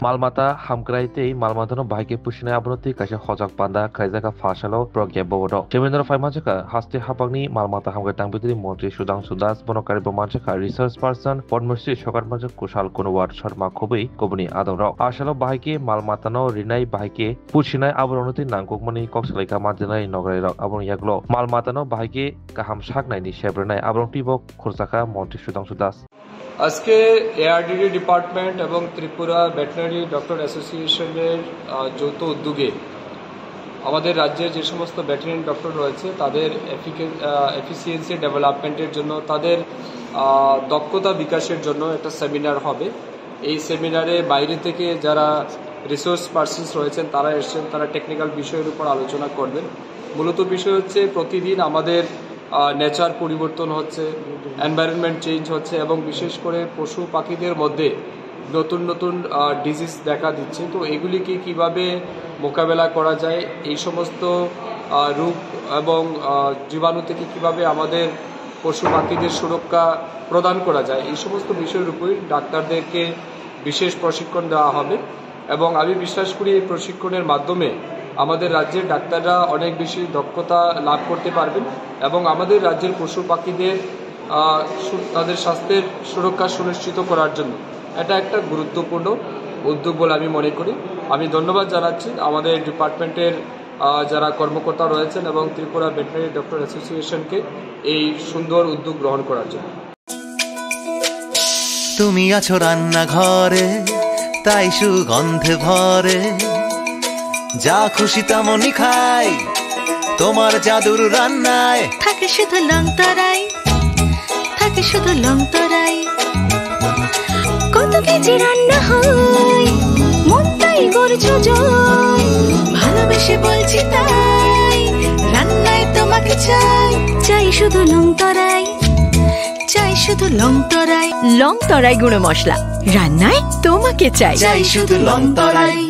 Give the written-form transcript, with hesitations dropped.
Malmata hamkraitei malmatano bahike pushina abonoti kaisa hojak banda kraijaka fasalo progya bodo. Chemendra Faimajaka haste hapagni malmata hamkai tangbitri Montri Sudhanshu Das bonokari bomanjaka research person Podmursi Shokarmajak Kushal Kunwar Sharma Khobui Kobuni Adamrao. Asalo bahike malmatano rinai bahike pushina abonoti nangkokmani kokslaika manjanai nograirok abon yaglo. Malmatano bahike kaham saknaini shebrnai abrontibok khurjaka Montri Sudhanshu Das. আজকে ARDD department এবং Tripura veterinary doctor অ্যাসোসিয়েশনের যৌথ উদ্যোগে আমাদের রাজ্যের যে সমস্ত veterinary doctor রয়েছে তাদের এফিসিয়েন্সি ডেভেলপমেন্টের জন্য তাদের দক্ষতা বিকাশের জন্য একটা সেমিনার হবে। এই সেমিনারে বাইরে থেকে যারা রিসোর্স পার্সনস রয়েছেন তারা এসেছেন, তারা টেকনিক্যাল বিষয়ের উপর আলোচনা করবেন। মূলত বিষয় হচ্ছে প্রতিদিন আমাদের নেচার পরিবর্তন হচ্ছে, এনভায়রনমেন্ট চেঞ্জ হচ্ছে এবং বিশেষ করে পশু পাখিদের মধ্যে নতুন নতুন ডিজিজ দেখা দিচ্ছে। তো এগুলিকে কিভাবে মোকাবেলা করা যায়, এই সমস্ত রোগ এবং জীবাণু থেকে কিভাবে আমাদের পশু পাখিদের সুরক্ষা প্রদান করা যায়, এই সমস্ত বিষয়ের উপর ডাক্তারদেরকে বিশেষ প্রশিক্ষণ দেওয়া হবে। এবং আমি বিশ্বাস করি এই প্রশিক্ষণের মাধ্যমে আমাদের রাজ্যের ডাক্তাররা অনেক বেশি দক্ষতা লাভ করতে পারবেন এবং আমাদের রাজ্যের পশু পাখিদের তাদের স্বাস্থ্যের সুরক্ষা সুনিশ্চিত করার জন্য এটা একটা গুরুত্বপূর্ণ উদ্যোগ বলে আমি মনে করি। আমি ধন্যবাদ জানাচ্ছি আমাদের ডিপার্টমেন্টের যারা কর্মকর্তা রয়েছেন এবং ত্রিপুরা ভেটেরিনারি ডক্টর অ্যাসোসিয়েশনকে এই সুন্দর উদ্যোগ গ্রহণ করার জন্য। তুমি আছো রান্নাঘরে তাই সুগন্ধে ভরে, যা খুশি তেমনই খাই তোমার জাদুর রান্নায়। থাকে শুধু লং তরাই, থাকে শুধু লং তরাই, কত কেজি রান্না হয় মন তাই করছো জয়। ভালোবেসে বলছি তাই রান্নায় তোমাকে চাই, চাই শুধু লং তরাই, চাই শুধু লং তরাই। লং তরাই গুঁড়ো মশলা রান্নায় তোমাকে চাই, চাই শুধু লং তরাই।